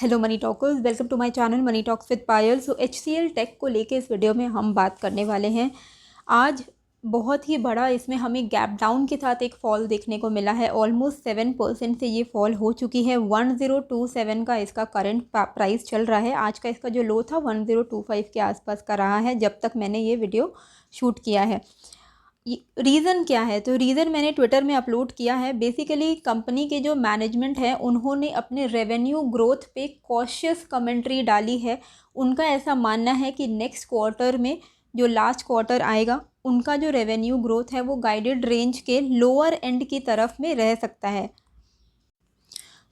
Hello money talkers, welcome to my channel money talks with Payal. So HCL tech को लेके इस video में हम बात करने वाले हैं। आज बहुत ही बड़ा इसमें हमें गैप डाउन के साथ एक फॉल देखने को मिला है। ऑलमोस्ट 7% से ये फॉल हो चुकी है। 1027 का इसका करंट प्राइस चल रहा है। आज का इसका जो लो था 1025 के आसपास का रहा है जब तक मैंने ये वीडियो शूट किया है। रीज़न क्या है? तो रीज़न मैंने ट्विटर में अपलोड किया है। बेसिकली कंपनी के जो मैनेजमेंट है उन्होंने अपने रेवेन्यू ग्रोथ पे कॉशियस कमेंट्री डाली है। उनका ऐसा मानना है कि नेक्स्ट क्वार्टर में जो लास्ट क्वार्टर आएगा उनका जो रेवेन्यू ग्रोथ है वो गाइडेड रेंज के लोअर एंड की तरफ में रह सकता है।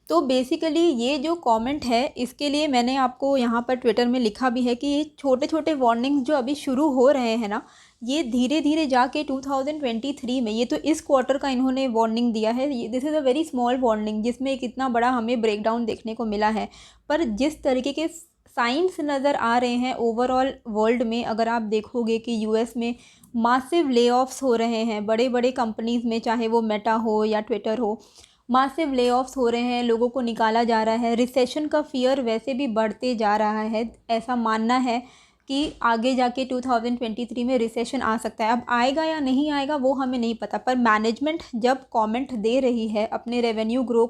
तो बेसिकली ये जो कमेंट है इसके लिए मैंने आपको यहाँ पर ट्विटर में लिखा भी है कि ये छोटे छोटे वार्निंग्स जो अभी शुरू हो रहे हैं ना, ये धीरे धीरे जाके 2023 में, ये तो इस क्वार्टर का इन्होंने वार्निंग दिया है। This is a very small warning जिसमें एक इतना बड़ा हमें ब्रेकडाउन देखने को मिला है। पर जिस तरीके के साइंस नज़र आ रहे हैं ओवरऑल वर्ल्ड में, अगर आप देखोगे कि यूएस में मासिव ले ऑफ्स हो रहे हैं बड़े बड़े कंपनीज़ में, चाहे वो मेटा हो या ट्विटर हो, मासिव ले ऑफ्स हो रहे हैं, लोगों को निकाला जा रहा है। रिसेशन का फियर वैसे भी बढ़ते जा रहा है। ऐसा मानना है कि आगे जाके 2023 में रिसेशन आ सकता है। अब आएगा या नहीं आएगा वो हमें नहीं पता, पर मैनेजमेंट जब कमेंट दे रही है अपने रेवेन्यू ग्रोथ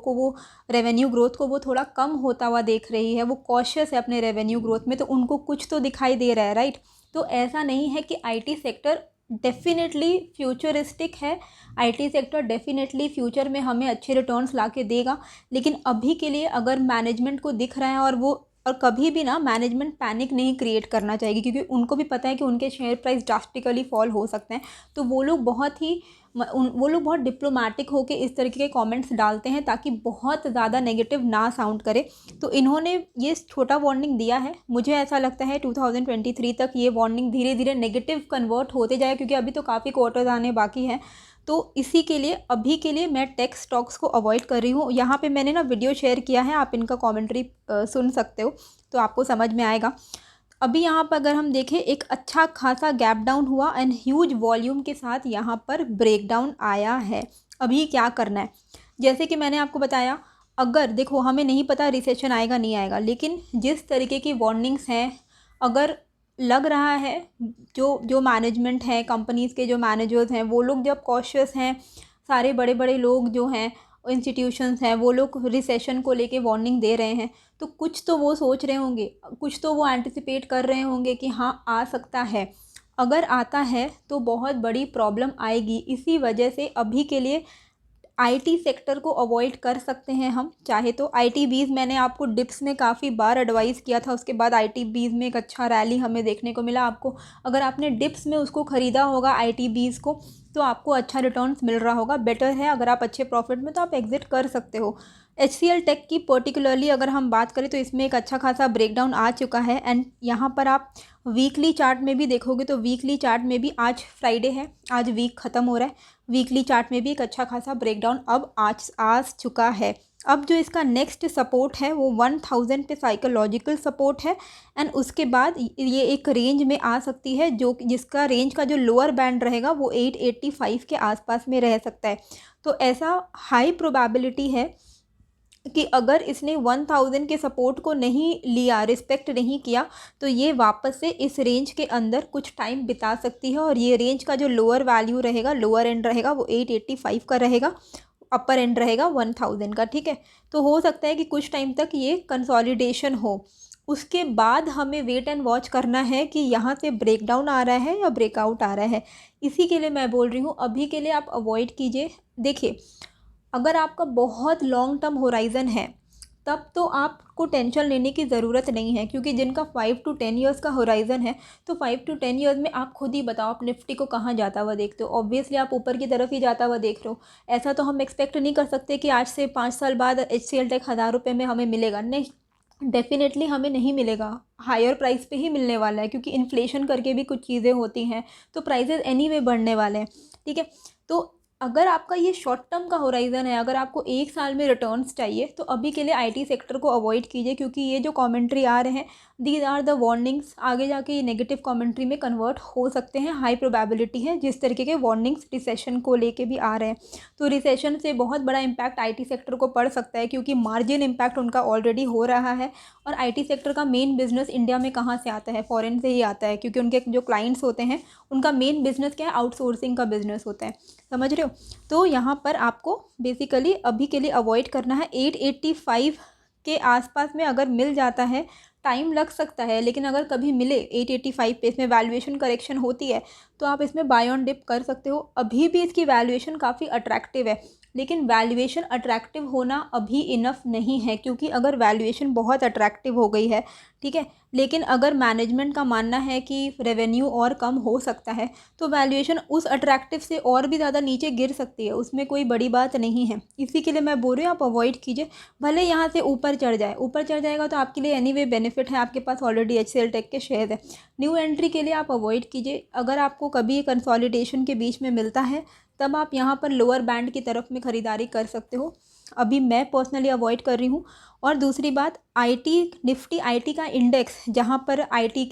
को वो थोड़ा कम होता हुआ देख रही है, वो कॉशियस है अपने रेवेन्यू ग्रोथ में, तो उनको कुछ तो दिखाई दे रहा है, राइट। तो ऐसा नहीं है कि आईटी सेक्टर डेफिनेटली फ्यूचरिस्टिक है। आईटी सेक्टर डेफिनेटली फ्यूचर में हमें अच्छे रिटर्न्स ला के देगा, लेकिन अभी के लिए अगर मैनेजमेंट को दिख रहा है और कभी भी ना मैनेजमेंट पैनिक नहीं क्रिएट करना चाहिए, क्योंकि उनको भी पता है कि उनके शेयर प्राइस ड्रास्टिकली फॉल हो सकते हैं। तो वो लोग बहुत डिप्लोमेटिक होकर इस तरीके के कमेंट्स डालते हैं ताकि बहुत ज़्यादा नेगेटिव ना साउंड करे। तो इन्होंने ये छोटा वार्निंग दिया है। मुझे ऐसा लगता है 2023 तक ये वार्निंग धीरे धीरे नेगेटिव कन्वर्ट होते जाए, क्योंकि अभी तो काफ़ी क्वार्टर्स आने बाकी हैं। तो इसी के लिए अभी के लिए मैं टेक स्टॉक्स को अवॉइड कर रही हूँ। यहाँ पे मैंने ना वीडियो शेयर किया है, आप इनका कमेंट्री सुन सकते हो तो आपको समझ में आएगा। अभी यहाँ पर अगर हम देखें, एक अच्छा खासा गैप डाउन हुआ एंड ह्यूज वॉल्यूम के साथ यहाँ पर ब्रेक डाउन आया है। अभी क्या करना है, जैसे कि मैंने आपको बताया, अगर देखो हमें नहीं पता रिसेशन आएगा नहीं आएगा, लेकिन जिस तरीके की वार्निंग्स हैं, अगर लग रहा है जो मैनेजमेंट है, कंपनीज़ के जो मैनेजर्स हैं, वो लोग जब कॉशियस हैं, सारे बड़े बड़े लोग जो हैं, इंस्टीट्यूशंस हैं, वो लोग रिसेशन को लेके वार्निंग दे रहे हैं, तो कुछ तो वो सोच रहे होंगे, कुछ तो वो एंटिसिपेट कर रहे होंगे कि हाँ आ सकता है। अगर आता है तो बहुत बड़ी प्रॉब्लम आएगी। इसी वजह से अभी के लिए आईटी सेक्टर को अवॉइड कर सकते हैं हम चाहे तो। आईटी बीज मैंने आपको डिप्स में काफ़ी बार एडवाइस किया था, उसके बाद आईटी बीज में एक अच्छा रैली हमें देखने को मिला। आपको अगर आपने डिप्स में उसको ख़रीदा होगा आईटी बीज को, तो आपको अच्छा रिटर्न्स मिल रहा होगा। बेटर है अगर आप अच्छे प्रॉफिट में, तो आप एग्जिट कर सकते हो। HCL टेक की पर्टिकुलरली अगर हम बात करें तो इसमें एक अच्छा खासा ब्रेकडाउन आ चुका है। एंड यहाँ पर आप वीकली चार्ट में भी देखोगे तो वीकली चार्ट में भी, आज फ्राइडे है, आज वीक ख़त्म हो रहा है, वीकली चार्ट में भी एक अच्छा खासा ब्रेकडाउन अब आ चुका है। अब जो इसका नेक्स्ट सपोर्ट है वो 1000 पे साइकोलॉजिकल सपोर्ट है। एंड उसके बाद ये एक रेंज में आ सकती है, जिसका रेंज का जो लोअर बैंड रहेगा वो 885 के आसपास में रह सकता है। तो ऐसा हाई प्रोबेबिलिटी है कि अगर इसने 1000 के सपोर्ट को नहीं लिया, रिस्पेक्ट नहीं किया, तो ये वापस से इस रेंज के अंदर कुछ टाइम बिता सकती है। और ये रेंज का जो लोअर वैल्यू रहेगा, लोअर एंड रहेगा, वो 885 का रहेगा, अपर एंड रहेगा 1000 का, ठीक है। तो हो सकता है कि कुछ टाइम तक ये कंसोलिडेशन हो। उसके बाद हमें वेट एंड वॉच करना है कि यहाँ से ब्रेकडाउन आ रहा है या ब्रेकआउट आ रहा है। इसी के लिए मैं बोल रही हूँ अभी के लिए आप अवॉइड कीजिए। देखिए, अगर आपका बहुत लॉन्ग टर्म होराइज़न है तब तो आपको टेंशन लेने की ज़रूरत नहीं है, क्योंकि जिनका 5 to 10 ईयर्स का होराइज़न है, तो 5 to 10 ईयर्स में आप खुद ही बताओ, आप निफ्टी को कहाँ जाता हुआ देखते हो? ऑब्वियसली आप ऊपर की तरफ ही जाता हुआ देख रहे हो। ऐसा तो हम एक्सपेक्ट नहीं कर सकते कि आज से 5 साल बाद HCL टेक 1000 रुपये में हमें मिलेगा। नहीं, डेफिनेटली हमें नहीं मिलेगा, हायर प्राइस पे ही मिलने वाला है, क्योंकि इन्फ्लेशन करके भी कुछ चीज़ें होती हैं, तो प्राइजेज़ एनीवे बढ़ने वाले हैं, ठीक है। तो अगर आपका ये शॉर्ट टर्म का होराइज़न है, अगर आपको 1 साल में रिटर्न्स चाहिए, तो अभी के लिए आईटी सेक्टर को अवॉइड कीजिए, क्योंकि ये जो कमेंट्री आ रहे हैं, दीज आर द वार्निंग्स। आगे जाके ये नेगेटिव कमेंट्री में कन्वर्ट हो सकते हैं, हाई प्रोबेबिलिटी है, जिस तरीके के वार्निंग्स रिसेशन को लेके भी आ रहे हैं। तो रिसेशन से बहुत बड़ा इम्पैक्ट आईटी सेक्टर को पड़ सकता है, क्योंकि मार्जिन इम्पैक्ट उनका ऑलरेडी हो रहा है। और आईटी सेक्टर का मेन बिजनेस इंडिया में कहाँ से आता है? फॉरेन से ही आता है, क्योंकि उनके जो क्लाइंट्स होते हैं उनका मेन बिजनेस क्या है? आउटसोर्सिंग का बिजनेस होता है, समझ रहे हो? तो यहाँ पर आपको बेसिकली अभी के लिए अवॉइड करना है। 885 के आसपास में अगर मिल जाता है, टाइम लग सकता है, लेकिन अगर कभी मिले 885 पे, इसमें वैल्यूएशन करेक्शन होती है, तो आप इसमें बाय ऑन डिप कर सकते हो। अभी भी इसकी वैल्यूएशन काफ़ी अट्रैक्टिव है, लेकिन वैल्यूएशन अट्रैक्टिव होना अभी इनफ नहीं है, क्योंकि अगर वैल्यूएशन बहुत अट्रैक्टिव हो गई है, ठीक है, लेकिन अगर मैनेजमेंट का मानना है कि रेवेन्यू और कम हो सकता है, तो वैल्यूएशन उस अट्रैक्टिव से और भी ज़्यादा नीचे गिर सकती है, उसमें कोई बड़ी बात नहीं है। इसी के लिए मैं बोल रही हूँ, आप अवॉइड कीजिए। भले यहाँ से ऊपर चढ़ जाए, ऊपर चढ़ जाएगा तो आपके लिए एनीवे बेनिफिट है, आपके पास ऑलरेडी HCL टेक के शेयर है। न्यू एंट्री के लिए आप अवॉइड कीजिए। अगर आपको कभी कंसोलिडेशन के बीच में मिलता है, तब आप यहाँ पर लोअर बैंड की तरफ में ख़रीदारी कर सकते हो। अभी मैं पर्सनली अवॉइड कर रही हूँ। और दूसरी बात, आईटी निफ्टी आईटी का इंडेक्स, जहाँ पर आईटी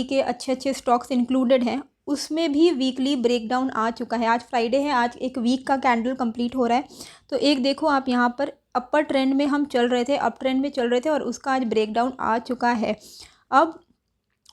के अच्छे अच्छे स्टॉक्स इंक्लूडेड हैं, उसमें भी वीकली ब्रेकडाउन आ चुका है। आज फ्राइडे है, आज एक वीक का कैंडल कंप्लीट हो रहा है। तो एक देखो आप यहाँ पर अपर ट्रेंड में हम चल रहे थे, अप ट्रेंड में चल रहे थे, और उसका आज ब्रेकडाउन आ चुका है अब।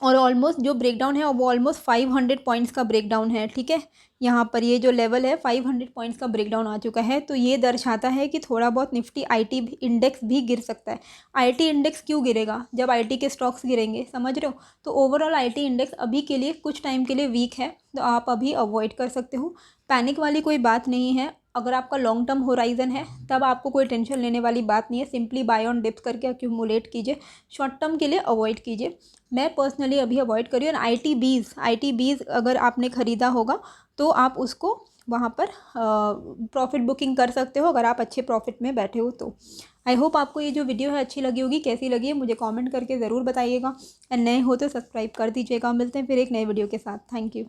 और ऑलमोस्ट जो ब्रेकडाउन है वो ऑलमोस्ट 500 पॉइंट्स का ब्रेकडाउन है, ठीक है। यहाँ पर ये जो लेवल है 500 पॉइंट्स का ब्रेकडाउन आ चुका है। तो ये दर्शाता है कि थोड़ा बहुत निफ्टी आईटी इंडेक्स भी गिर सकता है। आईटी इंडेक्स क्यों गिरेगा? जब आईटी के स्टॉक्स गिरेंगे, समझ रहे हो? तो ओवरऑल आईटी इंडेक्स अभी के लिए कुछ टाइम के लिए वीक है, तो आप अभी अवॉइड कर सकते हो। पैनिक वाली कोई बात नहीं है। अगर आपका लॉन्ग टर्म होराइजन है, तब आपको कोई टेंशन लेने वाली बात नहीं है। सिंपली बाय ऑन डिप्स करके एक्यूमुलेट कीजिए, शॉर्ट टर्म के लिए अवॉइड कीजिए। मैं पर्सनली अभी अवॉइड करी। और आई टी बीज अगर आपने ख़रीदा होगा, तो आप उसको वहाँ पर प्रॉफिट बुकिंग कर सकते हो, अगर आप अच्छे प्रॉफिट में बैठे हो तो। आई होप आपको ये जो वीडियो है अच्छी लगी होगी। कैसी लगी है मुझे कमेंट करके ज़रूर बताइएगा, और नए हो तो सब्सक्राइब कर दीजिएगा। मिलते हैं फिर एक नए वीडियो के साथ। Thank you.